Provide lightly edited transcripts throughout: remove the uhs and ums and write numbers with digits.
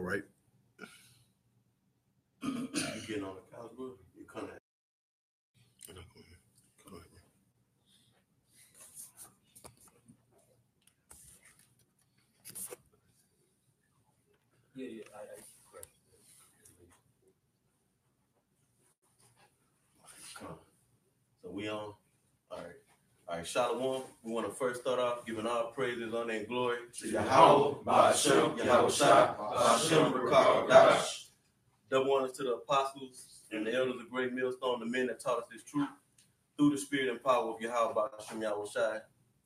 right. You getting on the couch, bro? You kind of. Go ahead, bro. Yeah. So we on. All right, Shalom. We want to first start off giving all praises, honor, and glory to Yahweh, Ba'ashem, Yahweh Shah, Ba'ashem, Rakah, Dash. Double honors to the apostles and the elders of Great Millstone, the men that taught us this truth through the spirit and power of Yahweh, Ba'ashem, Yahweh Shah,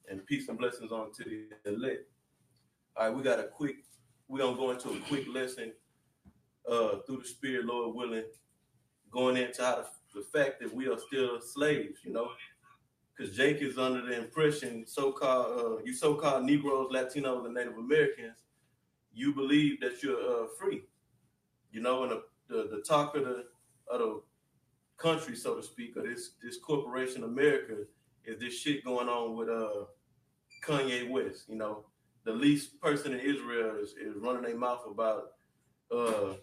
and peace and blessings on to the elect. All right, we're going to go into a quick lesson through the spirit, Lord willing, going into how the fact that we are still slaves, you know. Because Jake is under the impression, you so-called Negroes, Latinos, and Native Americans, you believe that you're free. You know, and the talk of the country, so to speak, or this corporation America, is this shit going on with Kanye West. You know, the least person in Israel is running their mouth about the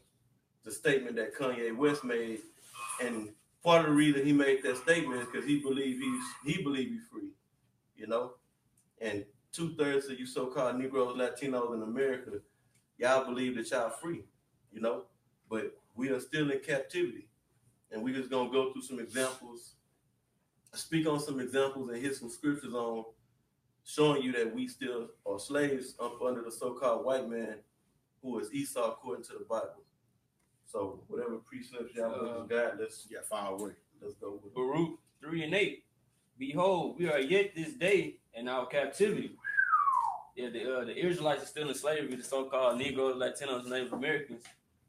statement that Kanye West made, and part of the reason he made that statement is because he believe he's free, you know. And 2/3 of you so-called Negroes, Latinos in America, y'all believe that y'all free, you know. But we are still in captivity, and we just gonna go through some examples, speak on some examples, and hit some scriptures on showing you that we still are slaves up under the so-called white man, who is Esau according to the Bible. So whatever precepts y'all got, let's fire away. Let's go with Baruch 3:8. Behold, we are yet this day in our captivity. Yeah, the Israelites are still in slavery, the so-called Negroes, Latinos, Native Americans.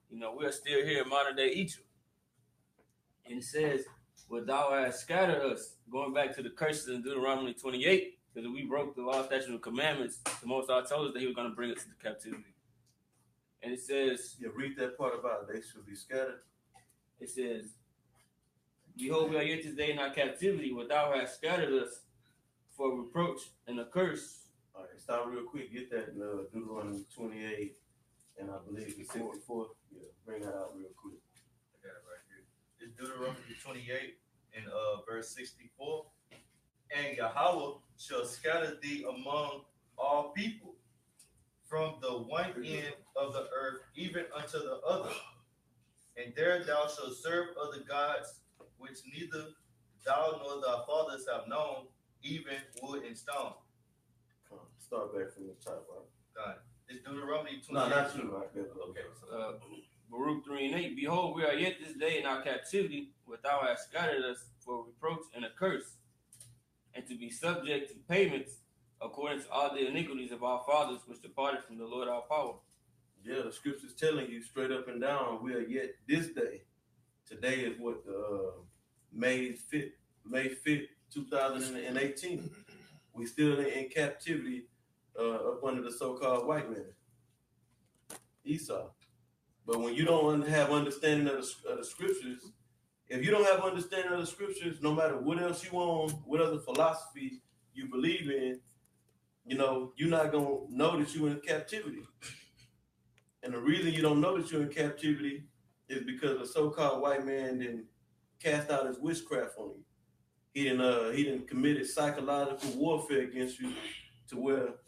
You know, we are still here in modern day Egypt. And it says, "But thou hast scattered us," going back to the curses in Deuteronomy 28, because we broke the law, statutes, and commandments. The Most High told us that He was going to bring us into captivity. And it says, read that part about they should be scattered. It says, "Behold, we are yet this day in our captivity, but thou hast scattered us for reproach and a curse." All right, stop real quick. Get that in Deuteronomy 28, and I believe it's 64. Yeah, bring that out real quick. I got it right here. It's Deuteronomy 28 and verse 64. "And Yahweh shall scatter thee among all people, from the one end of the earth even unto the other. And there thou shalt serve other gods, which neither thou nor thy fathers have known, even wood and stone." Come on, start back from the top, right? God. It's Deuteronomy 28. No, not you, right? Okay. So, Baruch 3:8. "Behold, we are yet this day in our captivity, but thou hast scattered us for reproach and a curse, and to be subject to payments according to all the iniquities of our fathers, which departed from the Lord our power." Yeah, the scripture's telling you straight up and down, we are yet this day. Today is what May 5th, 2018. We still in captivity up under the so-called white man, Esau. But when you don't have understanding of the scriptures, if you don't have understanding of the scriptures, no matter what else you own, what other philosophy you believe in, you know, you're not going to know that you're in captivity. And the reason you don't know that you're in captivity is because the so-called white man didn't cast out his witchcraft on you. He didn't committed psychological warfare against you to where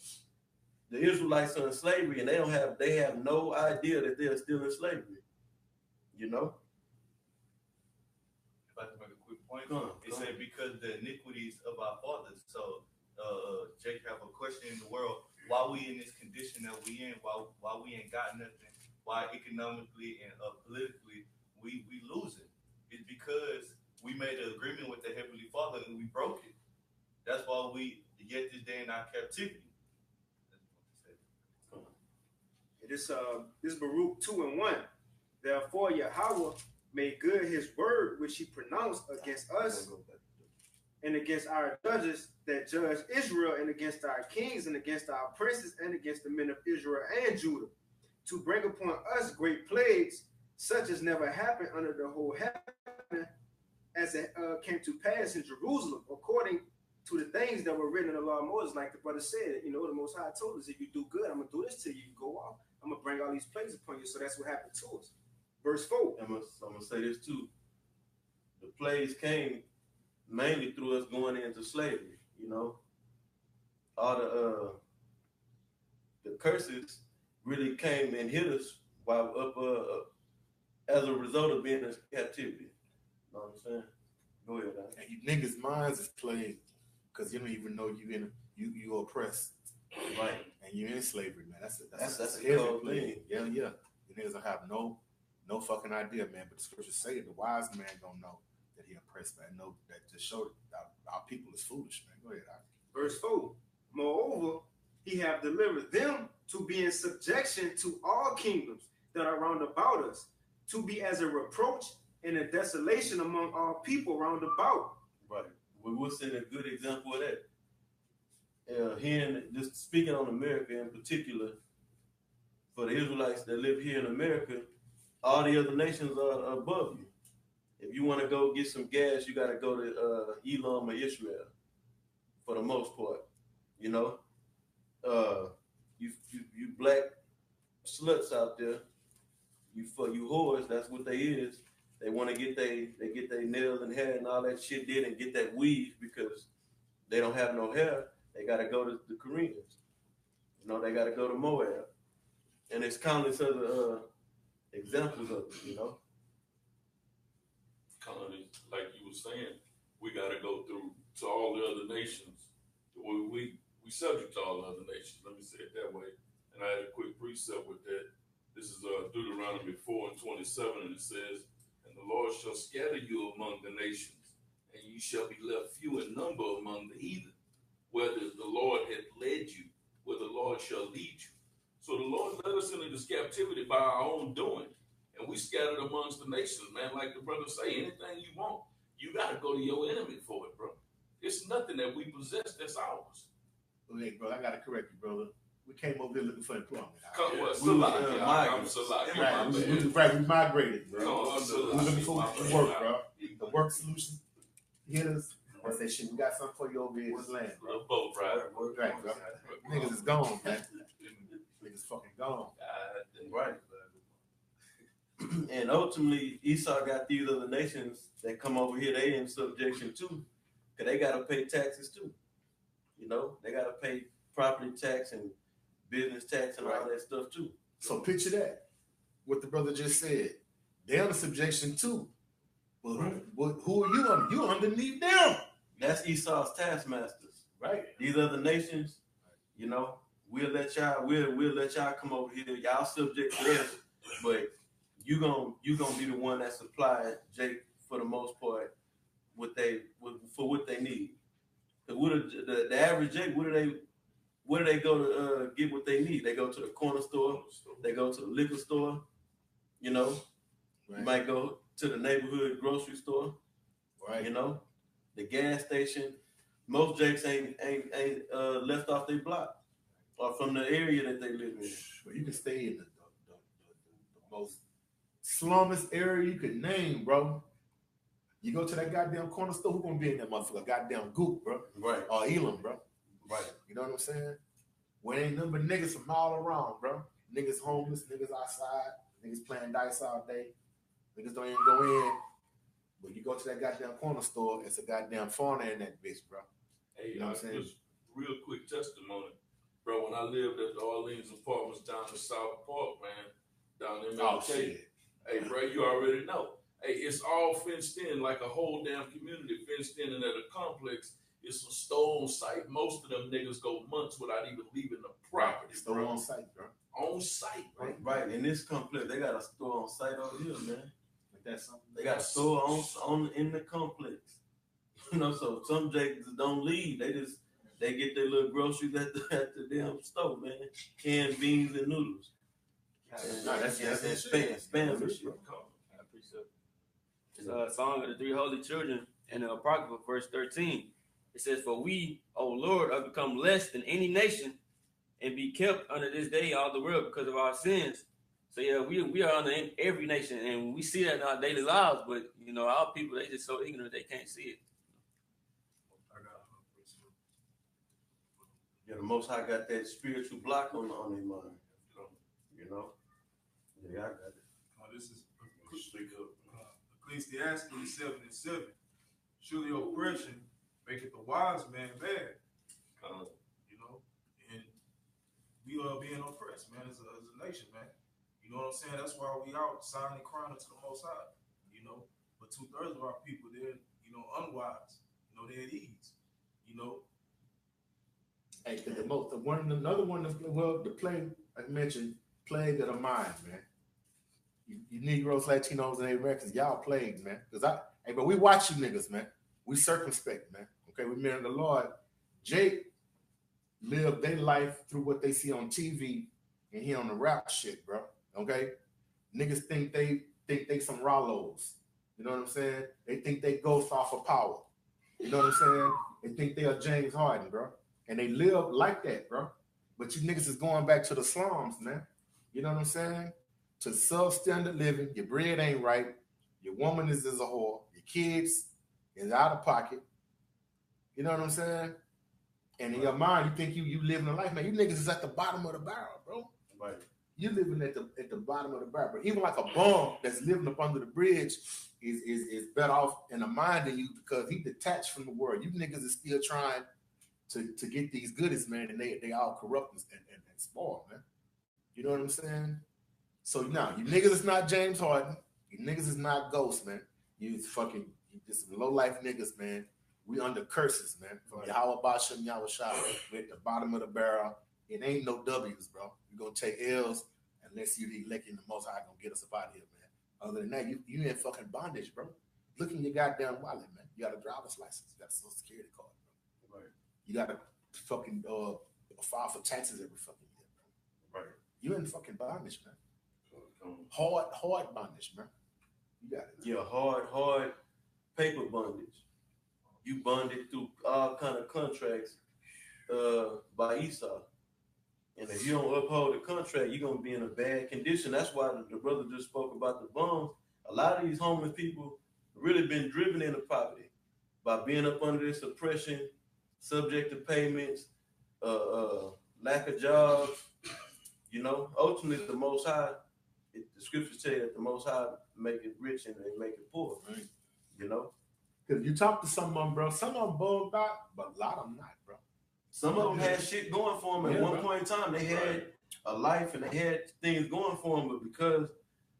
the Israelites are in slavery and they have no idea that they're still in slavery. You know? if I can make a quick point, it said because the iniquities of our fathers. So Jake have a question in the world. Why we in this condition that we in? Why we ain't got nothing? Why economically and politically we losing? It's because we made an agreement with the Heavenly Father and we broke it. That's why we yet this day in our captivity. This Baruch 2:1. "Therefore Yahweh made good his word which he pronounced against us and against our judges that judge Israel, and against our kings, and against our princes, and against the men of Israel and Judah, to bring upon us great plagues, such as never happened under the whole heaven, as it came to pass in Jerusalem, according to the things that were written in the law of Moses." Like the brother said, you know, the Most High told us, if you do good, I'm going to do this to you. You go off, I'm gonna bring all these plagues upon you. So that's what happened to us. Verse 4. I'm gonna say this too. The plagues came mainly through us going into slavery. You know, all the curses really came and hit us while up as a result of being in captivity. You know what I'm saying? Go ahead, Doc. And you niggas' minds is playing because you don't even know you oppressed, Right? And you're in slavery, man. That's a heavy cold play. thing. Yeah. You niggas don't have no fucking idea, man. But the scriptures say the wise man don't know that he oppressed, man. No, that just showed that our people is foolish, man. Go ahead, Doc. Verse 4. Moreover, he have delivered them to be in subjection to all kingdoms that are round about us, to be as a reproach and a desolation among all people round about. Right. We're seeing a good example of that. Here, just speaking on America in particular, for the Israelites that live here in America, all the other nations are above you. If you want to go get some gas, you got to go to Elam or Israel, for the most part. You know, you black sluts out there, you whores. That's what they is. They want to get their nails and hair and all that shit did and get that weave because they don't have no hair. They got to go to the Koreans. You know, they got to go to Moab, and it's countless other examples of it. You know, Colony, like you were saying, we got to go through to all the other nations. We subject to all the other nations. Let me say it that way. And I had a quick precept with that. This is Deuteronomy 4:27, and it says, "And the Lord shall scatter you among the nations, and you shall be left few in number among the heathen, whether the Lord hath led you, where the Lord shall lead you." So the Lord led us into this captivity by our own doing, and we scattered amongst the nations, man. Like the brother say, anything you want, you got to go to your enemy for it, bro. It's nothing that we possess that's ours. Hey, bro, I gotta correct you, brother. We came over here looking for employment. Come on, we migrated, bro. No, We're looking for work, bro. The work solution hit us. I say, shit, we got something for you over here in this land, bro. Boat ride. Right, bro. Niggas is gone, man. Niggas fucking gone. right. And ultimately, Esau got these other nations that come over here. They in subjection too, cause they gotta pay taxes too. You know, they gotta pay property tax and business tax and all that stuff too. So picture that. What the brother just said. They're under subjection too. But who are you under? You underneath them. That's Esau's taskmasters. Right. These other nations, you know, we'll let y'all come over here. Y'all subject to this, but you gonna be the one that supplied Jake for the most part for what they need. The average Jake, where do they go to get what they need? They go to the corner store. They go to the liquor store. You know, Right. You might go to the neighborhood grocery store. Right. You know, the gas station. Most Jakes ain't left off their block or from the area that they live in. Well, you can stay in the most slummest area you could name, bro. You go to that goddamn corner store, who gonna be in that motherfucker? Goddamn Goop, bro. Right. Or Elam, bro. Right. You know what I'm saying? When ain't nothing but niggas from all around, bro. Niggas homeless, niggas outside, niggas playing dice all day. Niggas don't even go in. But you go to that goddamn corner store, it's a goddamn fauna in that bitch, bro. Hey, You know what I'm saying? just real quick testimony. Bro, when I lived at the Orleans Apartments down in South Park, man, down in Oh, MLK. shit. Hey, bro, you already know. Hey, it's all fenced in, like a whole damn community fenced in, and at a complex, it's a store on site. Most of them niggas go months without even leaving the property, It's still bro. on site, bro. On site, bro. Right. In this complex, they got a store on site over here, man. Like that's something. They got a store on in the complex. You know, so some Jakes don't leave. They get their little groceries at the damn store, man. Canned beans and noodles. Nah, that's spam and shit. It's a song of the three holy children in the Apocrypha, verse 13. It says, "For we, O Lord, are become less than any nation, and be kept under this day all the world because of our sins." So yeah, we are under every nation, and we see that in our daily lives. But you know, our people, they just so ignorant they can't see it. Yeah, the Most High got that spiritual block on their mind. You know? Yeah, I got it. This is Speak up. Ecclesiastes 7:7. Surely oppression maketh the wise man bad. You know, and we are being oppressed, man, as a nation, man. You know what I'm saying? That's why we out signing crying unto the Most High. You know, but 2/3 of our people, they're unwise. You know, they're at ease. You know. Hey, another one, the plague I mentioned, plague of the mind, man. You Negroes, Latinos, and Americans, y'all plagued, man. But we watch you niggas, man. We circumspect, man. Okay, we men of the Lord. Jake live their life through what they see on TV and hear on the rap shit, bro. Okay, niggas think they some Rollos. You know what I'm saying? They think they ghost off of power. You know what I'm saying? They think they are James Harden, bro. And they live like that, bro. But you niggas is going back to the slums, man. You know what I'm saying? To substandard living. Your bread ain't right. Your woman is a whore. Your kids is out of pocket. You know what I'm saying? And in your mind, you think you living a life, man. You niggas is at the bottom of the barrel, bro. Right. You living at the bottom of the barrel. But even like a bum that's living up under the bridge is better off in the mind than you because he detached from the world. You niggas is still trying to get these goodies, man, and they all corrupt and spoiled, man. You know what I'm saying? So now you niggas is not James Harden. You niggas is not Ghost, man. You just low life niggas, man. We under curses, man. From Yahweh Bashem, Yahweh Shah. We're at the bottom of the barrel. It ain't no W's, bro. You're gonna take L's unless you the elect in the Most High gonna get us up out of here, man. Other than that, you in fucking bondage, bro. Look in your goddamn wallet, man. You got a driver's license. You got a social security card, bro. Right. You got to fucking file for taxes every fucking year, bro. Right. You in fucking bondage, man. Hard bondage, man. You got it. Yeah, hard paper bondage. You bonded through all kind of contracts by ESAU. And if you don't uphold the contract, you're going to be in a bad condition. That's why the brother just spoke about the bums. A lot of these homeless people really been driven into poverty by being up under this oppression, subject to payments, lack of jobs. You know, ultimately, the Most High, the scriptures say that the Most High make it rich and they make it poor. Right. You know? Because you talk to some of them, bro. Some of them bugged out, but a lot of them not, bro. Some of them had shit going for them at one point in time. They had a life and they had things going for them, but because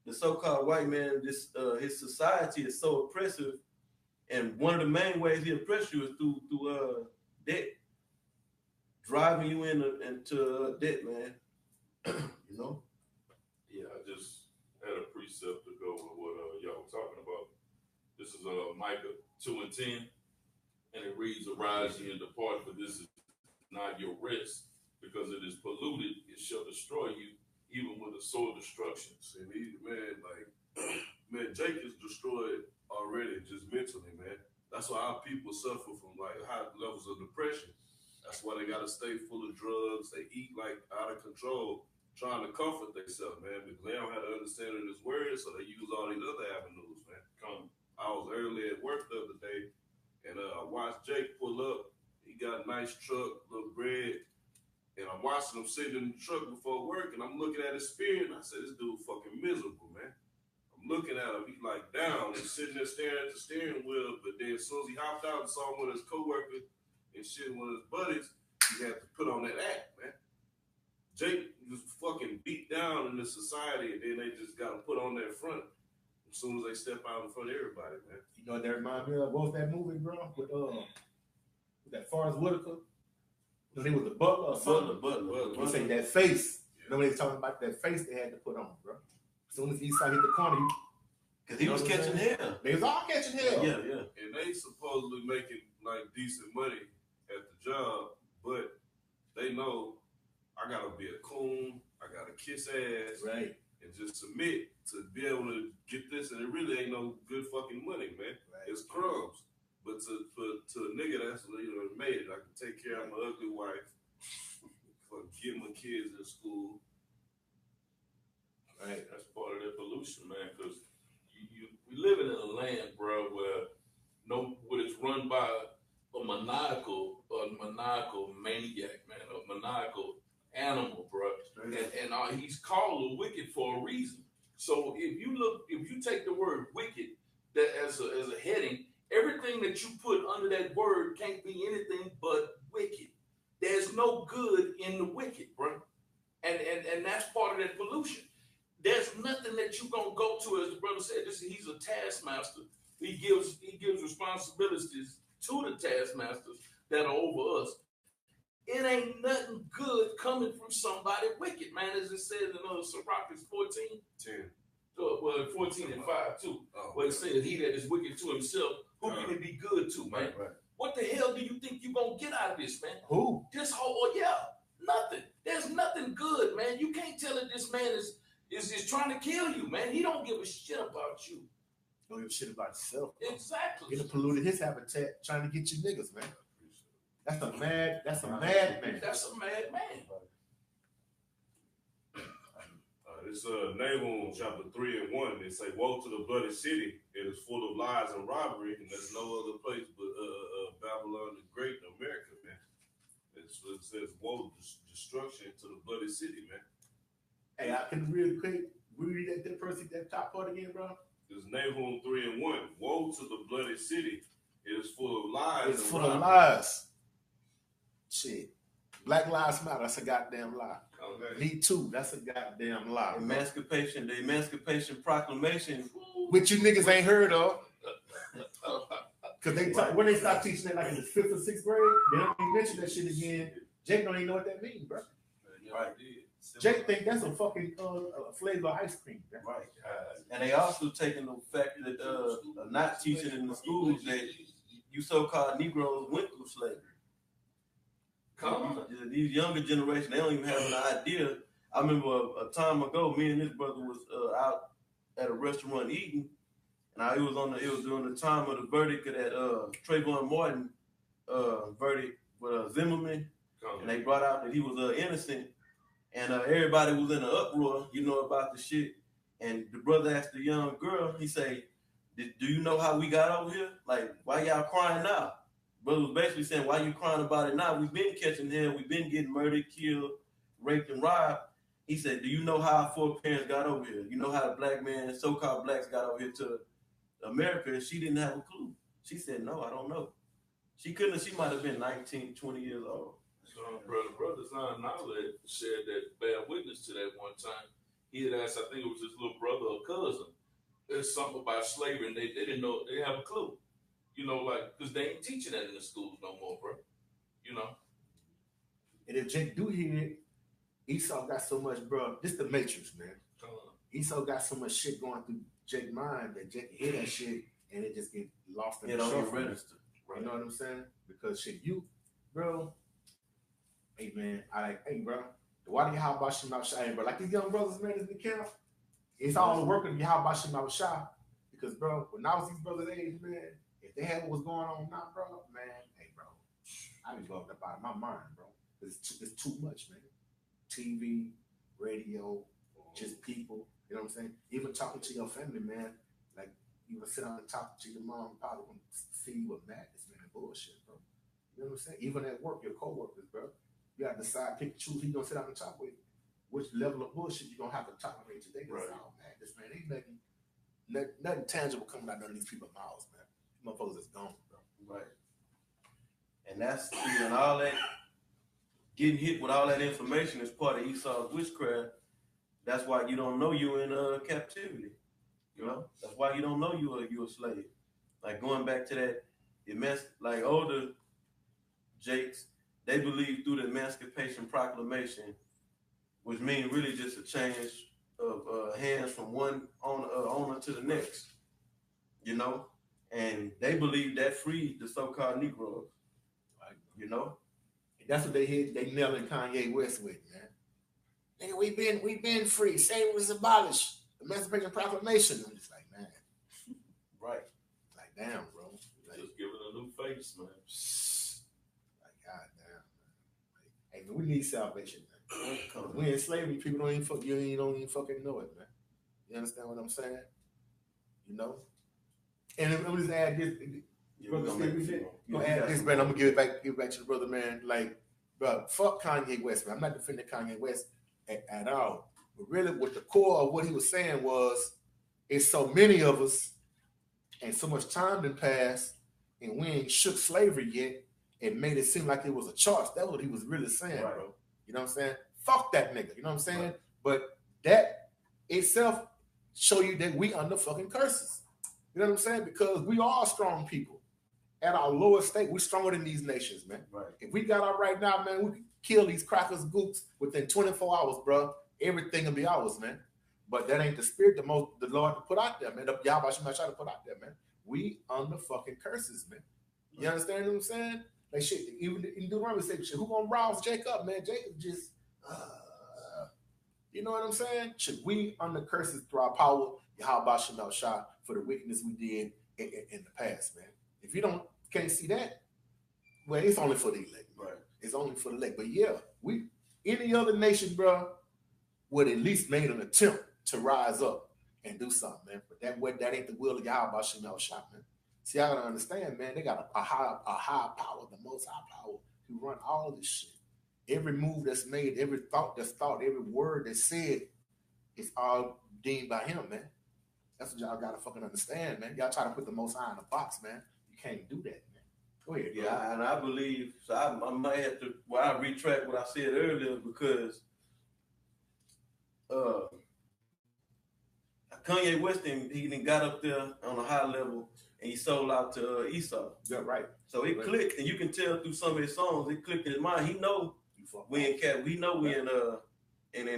the so-called white man, his society is so oppressive, and one of the main ways he oppresses you is through debt, driving you into debt, man. You know? Yeah, I just had a precept to go with what y'all were talking about. This is Micah 2:10, and it reads, "Arise ye and depart, for this is not your rest, because it is polluted, it shall destroy you, even with a sore destruction." See, man, Jake is destroyed already, just mentally, man. That's why our people suffer from like high levels of depression. That's why they gotta stay full of drugs. They eat like out of control, trying to comfort themselves, man. Because they don't have to understand in His word, so they use all these other avenues, man. I was early at work the other day, and I watched Jake pull up. He got a nice truck, little bread, and I'm watching him sitting in the truck before work, and I'm looking at his spirit, and I said, "This dude fucking miserable, man." I'm looking at him, he's like down and sitting there staring at the steering wheel, but then as soon as he hopped out and saw one of his coworkers and shit, one of his buddies, he had to put on that act, man. Jake was fucking beat down in the society, and then they just got to put on that front as soon as they step out in front of everybody, man. You know what that reminds me of? What was that movie, bro? With that Forrest Whitaker? You know, he was the butler or something. Butler. You say that face. Yeah. You know when they talking about that face they had to put on, bro. As soon as Esau hit the corner, because he was catching hell. They was all catching hell. Yeah. And they supposedly making like decent money at the job, but they know I gotta be a coon, I gotta kiss ass, right, and just submit to be able to get this, and it really ain't no good fucking money, man. Right. It's crumbs. But to a nigga that's made it, I can take care of my ugly wife, get my kids in school. Right, that's part of that pollution, man. Because we living in a land, bro, where it's run by a maniacal maniac, man, a maniacal animal, bro. And he's called as a heading, everything that you put under that word can't be anything but wicked. There's no good in the wicked, bro. And that's part of that pollution. There's nothing that you're gonna go to, as the brother said, he's a taskmaster. He gives responsibilities to the taskmasters that are over us. It ain't nothing good coming from somebody wicked, man, as it says in Sirach 14. 10. Well, 14 and 5 too. Where it says, he that is wicked to himself, who can he be good to, man? Right. What the hell do you think you're gonna get out of this, man? Who? This whole, nothing. There's nothing good, man. You can't tell that this man is trying to kill you, man. He don't give a shit about you. Don't give a shit about yourself. Exactly. He done polluted his habitat trying to get you niggas, man. That's a mad man. That's a mad man. It's Nahum chapter 3 and 1. They say, "Woe to the bloody city! It is full of lies and robbery, and there's no other place but Babylon the Great in America, man." It says, "Woe, destruction to the bloody city, man." Hey, I can really quick read that first that top part again, bro. It's Nahum 3 and 1. "Woe to the bloody city! It is full of lies. It's and full robbery." of lies. Shit. Black Lives Matter, that's a goddamn lie. Okay. Me too, that's a goddamn lie. The Emancipation Proclamation, Which you niggas ain't heard of. Cause when they start teaching that like in the 5th or 6th grade, they don't even mention that shit again. Jake don't even know what that means, bro. Right. Jake think that's a fucking flavor of ice cream. Bro. Right. And they also taking the fact that not teaching in the schools that you so-called Negroes went through slavery. These younger generation, they don't even have an idea. I remember a time ago, me and this brother was out at a restaurant eating, and it was during the time of the verdict of that Trayvon Martin verdict with Zimmerman, and they brought out that he was innocent, and everybody was in an uproar, about the shit. And the brother asked the young girl, he say, "Do you know how we got over here? Like, why y'all crying now?" Brother was basically saying, "Why you crying about it now? We've been catching him. We've been getting murdered, killed, raped, and robbed." He said, "Do you know how our foreparents got over here? You know how the black man, so-called blacks, got over here to America?" And she didn't have a clue. She said, "No, I don't know." She might have been 19, 20 years old. So, brother Zion Knowledge shared that bad witness to that one time. He had asked, I think it was his little brother or cousin, there's something about slavery, and they didn't know, they didn't have a clue. Because they ain't teaching that in the schools no more, bro. And if Jake do hear it, Esau got so much, bro. This the Matrix, man. Esau got so much shit going through Jake's mind that Jake hear that shit and it just get lost in the shuffle. Register. Right. You know what I'm saying? Because shit, bro. Hey man, bro. Why do you how about Shim out shy, bro? Like these young brothers, man, in the camp. It's all working. How about Shim out shy? Because, bro, when I was these brothers' age, man, if they had what was going on now, bro, man, hey, bro, I be bugged up out of my mind, bro. It's too much, man. TV, radio, just people. You know what I'm saying? Even talking to your family, man. Like, you would sit down and talk to your mom and probably won't see you with madness, man, and bullshit, bro. You know what I'm saying? Even at work, your co-workers, bro. You got to decide, pick, choose who you going to sit down and talk with. Which level of bullshit you going to have to tolerate today. Right. Oh, man, this man, ain't nothing tangible coming out of these people's mouths, man. These motherfuckers is gone, bro. Right. And that's, and all that, getting hit with all that information is part of Esau's witchcraft. That's why you don't know you in captivity. You know, that's why you don't know you a slave. Like going back to that, like older Jakes, they believe through the Emancipation Proclamation, which means really just a change of hands from one owner to the next. You know, and they believe that freed the so-called Negroes. You know, that's what they hit. They nailing Kanye West with, man. Nigga, we've been free. Slavery was abolished. Emancipation Proclamation. I'm just like, man. Right. Like, damn, bro. Like, just give it a new face, man. Like, god damn, man. Like, hey, man, we need salvation, man. We in slavery, people don't even fucking know it, man. You understand what I'm saying? You know? And I'm just add this. Brother Steve, gonna add this, man. I'm gonna give it back to the brother, man. Like, bro, fuck Kanye West, man. I'm not defending Kanye West at all. But really, what the core of what he was saying was, it's so many of us and so much time done passed, and we ain't shook slavery yet, and made it seem like it was a choice. That's what he was really saying, Right. bro. You know what I'm saying? Fuck that nigga. You know what I'm saying? Right. But that itself show you that we under fucking curses. You know what I'm saying? Because we are strong people. At our lowest state, we're stronger than these nations, man. Right. If we got out right now, man, we could kill these crackers, goops within 24 hours, bro. Everything will be ours, man. But that ain't the spirit the Lord put out there, man. Y'all should not try to put out there, man. We under fucking curses, man. You understand what I'm saying? Like shit, even in Deuteronomy say shit, who gonna rouse Jacob, man? Jacob just you know what I'm saying? Should we under curses through our power, Yahweh Shemel Shah, for the wickedness we did in the past, man? If you can't see that, well, it's only for the elect. Right. It's only for the elect. But yeah, any other nation, bro, would at least made an attempt to rise up and do something, man. But that ain't the will of Yahweh Shemel Shah, man. See, I gotta understand, man. They got a high power, the most high power, who run all of this shit. Every move that's made, every thought that's thought, every word that's said, it's all deemed by him, man. That's what y'all gotta fucking understand, man. Y'all try to put the Most High in a box, man. You can't do that, man. Go ahead. Yeah, and I believe, so I might have to, I retract what I said earlier because Kanye West, he done got up there on a high level and he sold out to ESAU. Yeah, right. So it clicked, and you can tell through some of his songs, it clicked in his mind. He know we in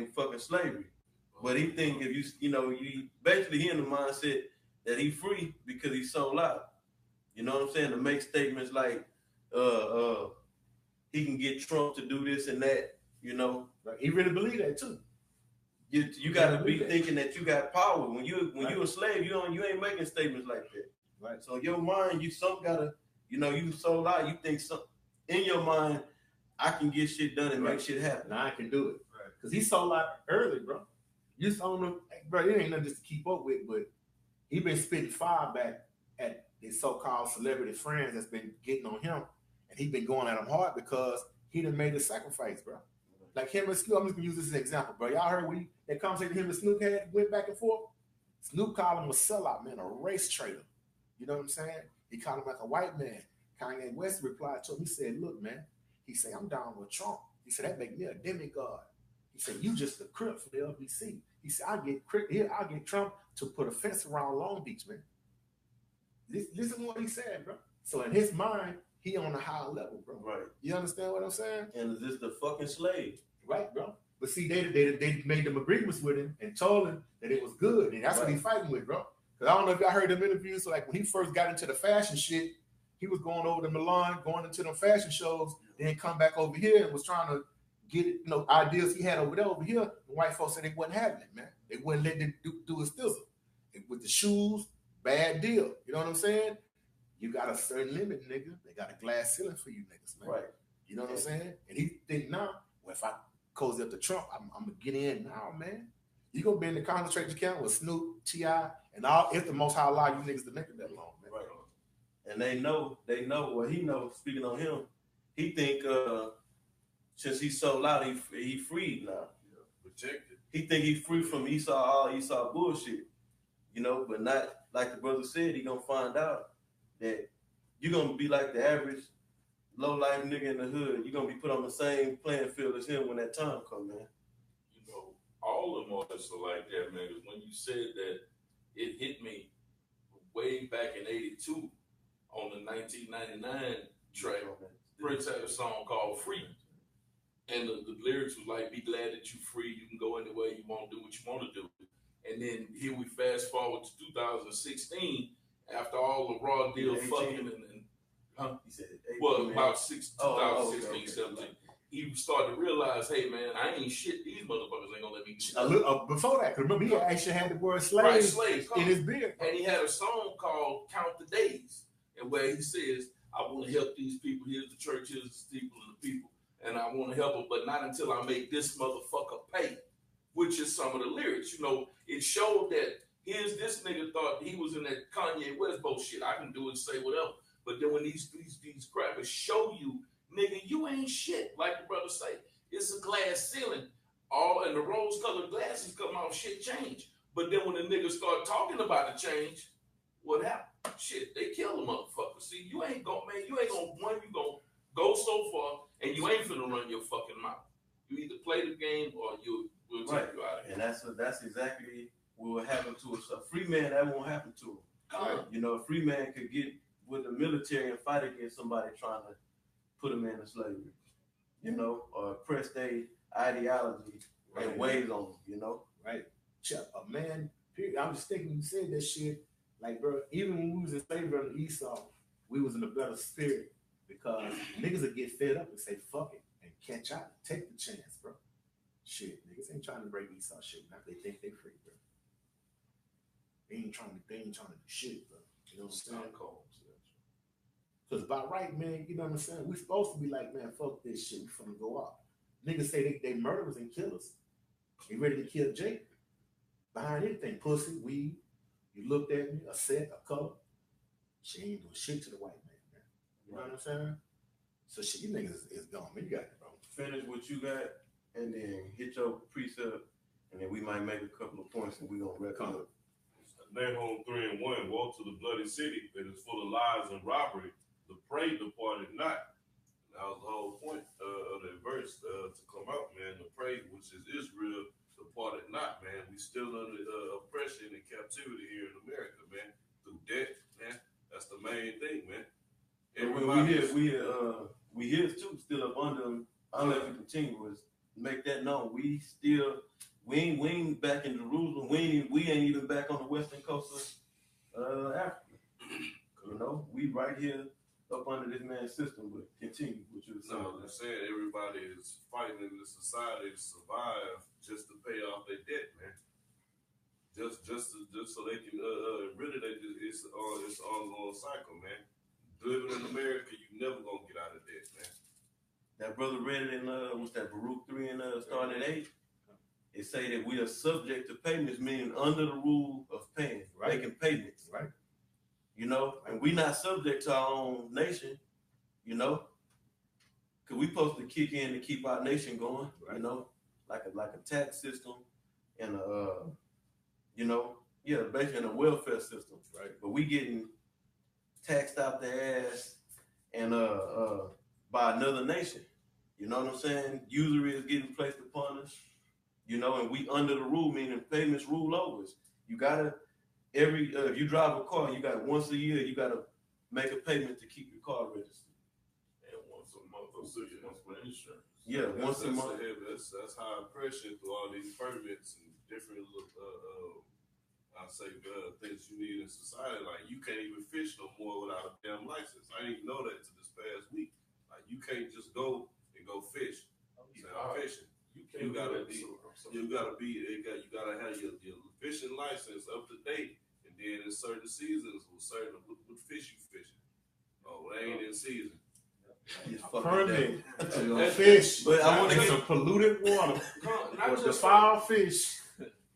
fucking slavery. But he think if you basically he in the mindset that he free because he sold out. You know what I'm saying? To make statements like he can get Trump to do this and that, you know. Like, he really believe that too. You gotta be thinking that you got power. When you a slave, you ain't making statements like that. Right. So in your mind, you gotta, you sold out, you think some in your mind, I can get shit done and make shit happen. Now I can do it. Right. Because he sold out early, bro. You saw him, bro, it ain't nothing just to keep up with, but he been spitting fire back at his so-called celebrity friends that's been getting on him, and he been going at him hard because he done made a sacrifice, bro. Like him and Snoop, I'm just gonna use this as an example, bro. Y'all heard when that conversation him and Snoop had went back and forth? Snoop called him a sellout, man, a race traitor. You know what I'm saying? He called him like a white man. Kanye West replied to him, he said, look, man, he said, I'm down with Trump. He said, that make me a demigod. He said, you just a crip for the LBC. He said, I'll get Trump to put a fence around Long Beach, man. Listen to what he said, bro. So in his mind, he on a higher level, bro. Right. You understand what I'm saying? And is this the fucking slave? Right, bro. But see, they made them agreements with him and told him that it was good, and that's what he's fighting with, bro. Because I don't know if y'all heard them interviews. So like when he first got into the fashion shit, he was going over to Milan, going into them fashion shows, then come back over here and was trying to get ideas he had over here. The white folks said they wasn't having it, man. They wouldn't let him do his thizzle. With the shoes, bad deal. You know what I'm saying? You got a certain limit, nigga. They got a glass ceiling for you niggas, man. Right. You know what I'm saying? And he think now, well, if I cozy up to Trump, I'm gonna get in now, man. You gonna be in the concentration camp with Snoop, T.I., and all. It's the Most High allow you niggas to make it that long, man. Right. And they know what he knows. Speaking on him, he think since he's so loud, he freed now. Yeah, protected. He think he free from all Esau bullshit, but not like the brother said. He gonna find out that you're gonna be like the average low life nigga in the hood. You're gonna be put on the same playing field as him when that time come, man. All of them artists are like that, man. Because when you said that, it hit me way back in '82 on the 1999 track. Prince had a song called "Free," and the lyrics was like, "Be glad that you're free. You can go anywhere you want, do what you want to do." And then here we fast forward to 2016, after all the raw deal fucking and He said, about 2016, okay. 17. He started to realize, hey man, I ain't shit. These motherfuckers ain't gonna let me do before that, remember he actually had the word slave in his beard. And he had a song called Count the Days, and where he says, I want to help these people. Here's the church, here's the people and the people. And I want to help them, but not until I make this motherfucker pay, which is some of the lyrics. It showed that here's this nigga thought he was in that Kanye West bullshit. I can do it, say whatever. But then when these crackers show you, nigga, you ain't shit, like the brother say. It's a glass ceiling. And the rose-colored glasses come off, shit change. But then when the niggas start talking about the change, what happened? Shit, they kill the motherfucker. See, you ain't gonna go so far, and you ain't finna run your fucking mouth. You either play the game or we'll take you out of here. And that's exactly what will happen to us. A free man, that won't happen to him. You know, a free man could get with the military and fight against somebody trying to put him into slavery, you know, or oppress their ideology and ways on them, you know. Right. A man, period. I'm just thinking you said that shit. Like, bro, even when we was in slavery on the ESAU, we was in a better spirit because niggas would get fed up and say, fuck it, and catch out and take the chance, bro. Shit, niggas ain't trying to break ESAU shit. Now they think they free, bro. They ain't trying to do shit, bro. You know what I'm saying? Because by right, man, you know what I'm saying? We supposed to be like, man, fuck this shit. We finna go out. Niggas say they murderers and killers. They ready to kill Jake. Behind anything, pussy, weed. You looked at me, a set, a color. She ain't doing shit to the white man. You know what I'm saying? So shit, you niggas is gone, man. You got it, bro. Finish what you got, and then hit your precept, and then we might make a couple of points, and we gonna wrap up. Nahum 3:1, woe to the bloody city that is full of lies and robbery. The prey departed not. That was the whole point of that verse to come out, man. The prey, which is Israel, departed not, man. We still under oppression and captivity here in America, man. Through debt, man. That's the main thing, man. We here too, still up under them. I'll let you continue with make that known. We ain't back in Jerusalem. We ain't even back on the western coast of Africa. You know, we right here up under this man's system, but continue what you were saying. No, I'm saying everybody is fighting in the society to survive just to pay off their debt, man. Just so they can really it's an ongoing cycle, man. Living in America, you never gonna get out of debt, man. That brother read it in what's that, Baruch 3 and starting at 8. It say that we are subject to payments, meaning under the rule of paying, making payments. Right. You know, and we not subject to our own nation, you know, because we supposed to kick in to keep our nation going, you know, like a tax system and basically a welfare system, right? But we getting taxed out the ass and by another nation, you know what I'm saying? Usury is getting placed upon us, you know, and we under the rule, meaning payments rule over us. You gotta. If you drive a car, you got once a year, you got to make a payment to keep your car registered. And once a month or 6 months for insurance. Yeah, once a month. That's high pressure through all these permits and different, things you need in society. Like, you can't even fish no more without a damn license. I didn't even know that until this past week. Like, you can't just go and go fish. I'm fishing. You gotta have your fishing license up to date, and then in certain seasons, what fish you fishing. Oh, they ain't in season. Permit to fish, but I want to get some polluted water. Not just foul fish.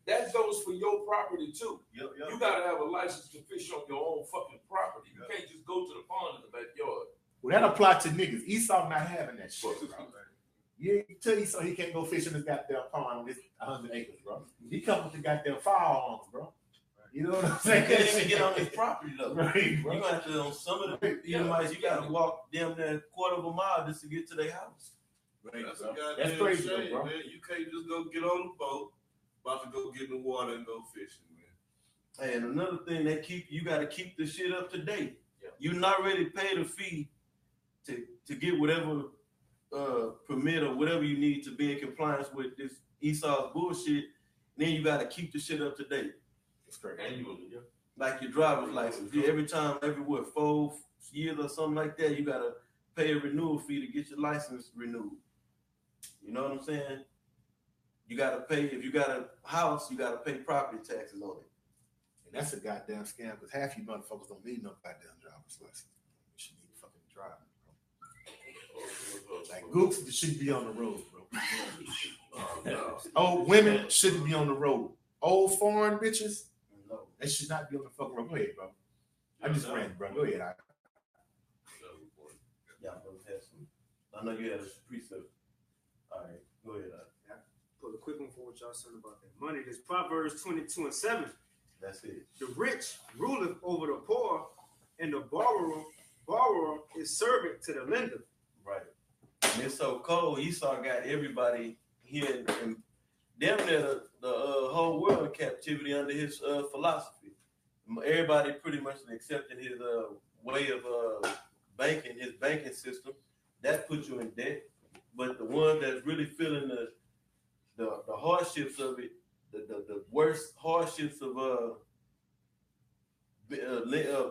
That goes for your property too. You gotta have a license to fish on your own fucking property. You can't just go to the pond in the backyard. Well, that apply to niggas. Esau not having that shit, bro. You tell Esau he can't go fish in his goddamn pond on this 100 acres, bro. He come with the goddamn firearms, bro. You know what I'm saying? You can't even get on his property though. Right, bro. You gonna have to on some of the Edomites, you gotta walk damn near a quarter of a mile just to get to their house. Right, That's bro. a goddamn That's crazy, shame, bro. man. You can't just go get on the boat, about to go get in the water and go fishing, man. And another thing, you gotta keep the shit up to date. Yeah. You're not ready to pay the fee to get whatever permit or whatever you need to be in compliance with this Esau's bullshit. Then you gotta keep the shit up to date. It's crazy. Annually, yeah. Like your driver's license. Every 4 years or something like that, you gotta pay a renewal fee to get your license renewed. You know what I'm saying? You gotta pay, if you got a house, you gotta pay property taxes on it. And that's a goddamn scam because half you motherfuckers don't need no goddamn driver's license. You should need fucking driving, bro. Like gooks should be on the road, bro. Old women shouldn't be on the road. Old foreign bitches, they should not be on the fucking road. Go ahead, bro. I just ran, bro. Go ahead. I know you had a precept. All right, go ahead. Put a quick one for what y'all said about that money. This Proverbs 22:7. That's it. The rich ruleth over the poor, and the borrower is servant to the lender. Right. And it's so cold. Esau got everybody here in damn near the whole world in captivity under his philosophy. Everybody pretty much accepted his way of banking, his banking system. That puts you in debt. But the one that's really feeling the hardships of it, the worst hardships of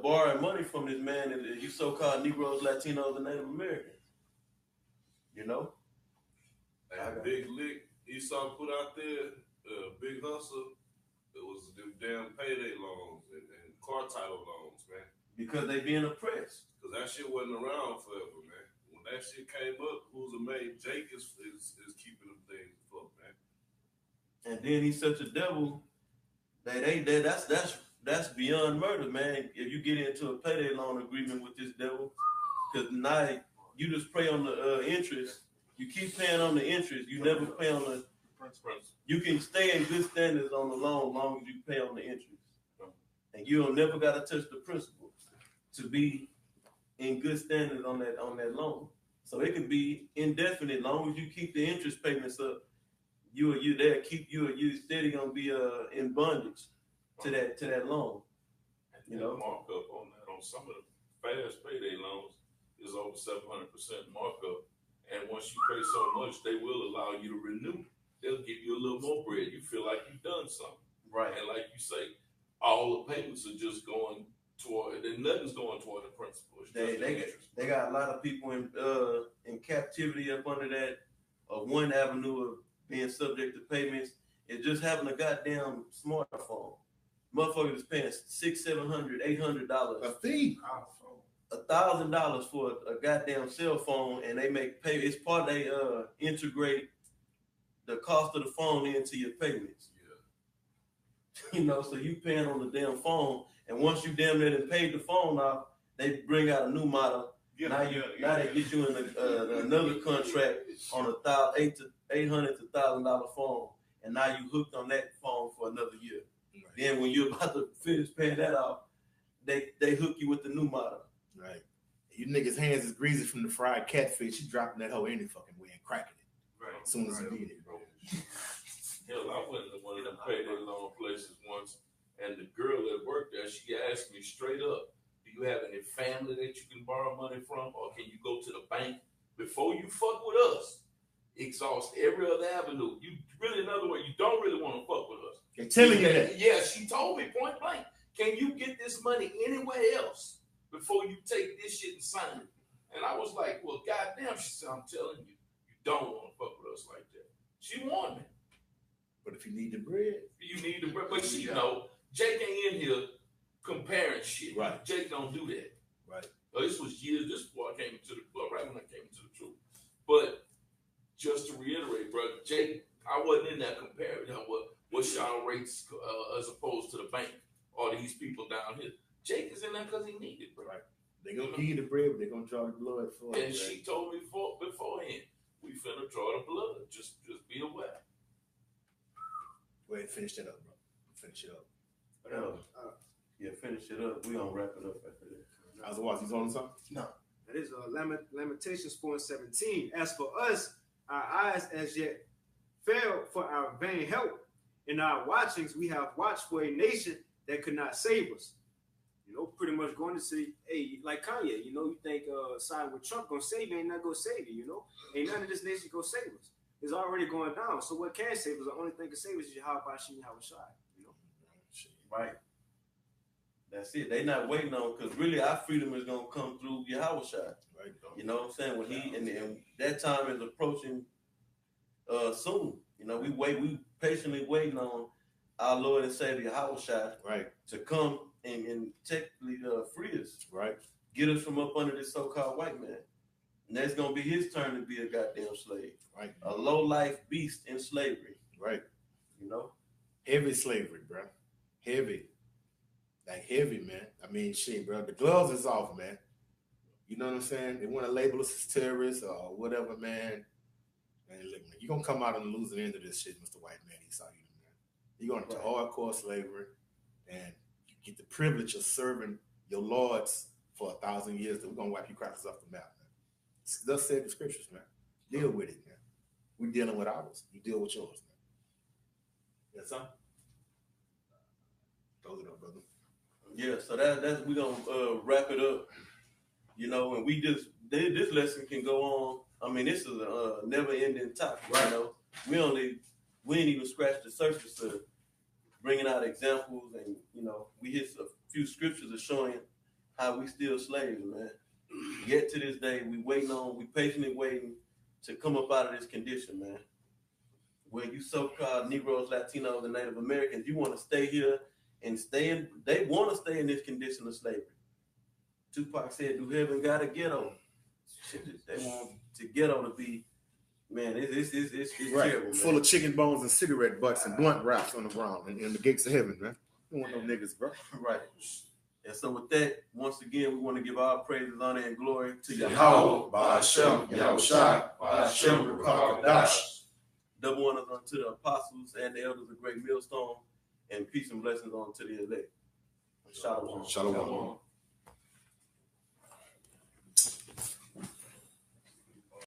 borrowing money from this man is you so-called Negroes, Latinos, and Native Americans. You know? And Big Lick, Esau put out there, Big Hustle, it was them damn payday loans and car title loans, man. Because they being oppressed. Because that shit wasn't around forever, man. When that shit came up, who's made Jake is keeping them things afloat, man. And then he's such a devil that that's beyond murder, man. If you get into a payday loan agreement with this devil, because now you just pay on the interest. You keep paying on the interest. You never pay on the principal. You can stay in good standards on the loan as long as you pay on the interest. And you don't never got to touch the principal to be in good standards on that loan. So it can be indefinite as long as you keep the interest payments up. You steady gonna be in bondage to that loan. You know, markup on that on some of the fast payday loans is over 700% markup. And once you pay so much, they will allow you to renew. They'll give you a little more bread. You feel like you've done something. Right. And like you say, all the payments are just going toward, and nothing's going toward the principal. They got a lot of people in captivity up under that. One avenue of being subject to payments is just having a goddamn smartphone. Motherfuckers is paying $600, $700, $800 A fee. $1,000 for a goddamn cell phone, and they make pay. It's part they integrate the cost of the phone into your payments. Yeah. You know, so you paying on the damn phone, and once you damn near paid the phone off, they bring out a new model. Yeah, now they get you in another contract on $800 to $1,000 phone, and now you hooked on that phone for another year. Right. Then when you're about to finish paying that off, they hook you with the new model. Right. You niggas' hands is greasy from the fried catfish. You dropping that hoe any fucking way and cracking it. Right. As soon as you need it, bro. Hell, I went to one of them payday loan places once, and the girl that worked there, she asked me straight up, do you have any family that you can borrow money from, or can you go to the bank before you fuck with us? Exhaust every other avenue. You really, in other words, you don't really want to fuck with us. They're telling you that. Yeah, she told me point blank, can you get this money anywhere else before you take this shit and sign it? And I was like, well, goddamn, she said, I'm telling you, you don't want to fuck with us like that. She warned me. But if you need the bread, you need the bread. But she know, Jake ain't in here comparing shit. Right. Jake don't do that. Right. This was years, this before I came into the club, right when I came into the truth. But just to reiterate, bro, Jake, I wasn't in that comparing what's y'all rates as opposed to the bank or these people down here. Jake is in there because he needed it, bro. Right. They're going to give you the bread, but they're going to draw the blood for it. And she told me beforehand, we finna draw the blood. Just be aware. Go ahead and finish that up, bro. Finish it up. Finish it up. We gonna wrap it up after that. Otherwise, he's on something? No. That is Lamentations 4:17. As for us, our eyes as yet failed for our vain help. In our watchings, we have watched for a nation that could not save us. You know, pretty much going to say, hey, like Kanye, you know, you think side with Trump gonna save you, ain't not gonna save you, you know? Ain't none of this nation gonna save us. It's already going down. So what can save us? The only thing can save us is Yahweh Hashem Yahweh Shai, you know? Right. That's it. They not waiting on, because really our freedom is gonna come through Yahweh Shai. Right. You know what I'm saying? When he and that time is approaching soon. You know, we patiently waiting on our Lord and Savior Yahweh Shai, right, to come and technically free us, right, get us from up under this so-called white man. And that's gonna be his turn to be a goddamn slave, right? A low-life beast in slavery, right? You know, heavy slavery, bro. Heavy, like heavy, man. I mean, shit, bro. The gloves is off, man. You know what I'm saying? They want to label us as terrorists or whatever, man. Man, look, man, you're gonna come out on the losing end of this shit, Mr. White Man. ESAU, man. You're going to hardcore slavery, and you get the privilege of serving your lords 1,000 years, we're gonna wipe you crackers off the map, man. Thus said the scriptures, man. Deal with it, man. We're dealing with ours. You deal with yours, man. Yes, sir. Close it up, brother. Yeah, so that's we gonna wrap it up. You know, and this lesson can go on. I mean, this is a never-ending topic. Right. You know, we ain't even scratched the surface of bringing out examples, and you know, we hit a few scriptures of showing how we still slaves, man. Yet to this day, we patiently waiting to come up out of this condition, man. Where you so-called Negroes, Latinos, and Native Americans, you want to stay here and they want to stay in this condition of slavery. Tupac said, "Do heaven got a ghetto?" They want the ghetto to be, man, it's right. terrible, man. Full of chicken bones and cigarette butts and blunt wraps on the ground and in the gates of heaven, man. You don't want no niggas, bro. Right. And so with that, once again, we want to give our praises, honor, and glory to Yahweh, Ba'ashem, Yahushua, Ba'ashem, Rakakadash. Double honors unto the apostles and the elders of Great Millstone, and peace and blessings unto the elect. Shalom. Shalom.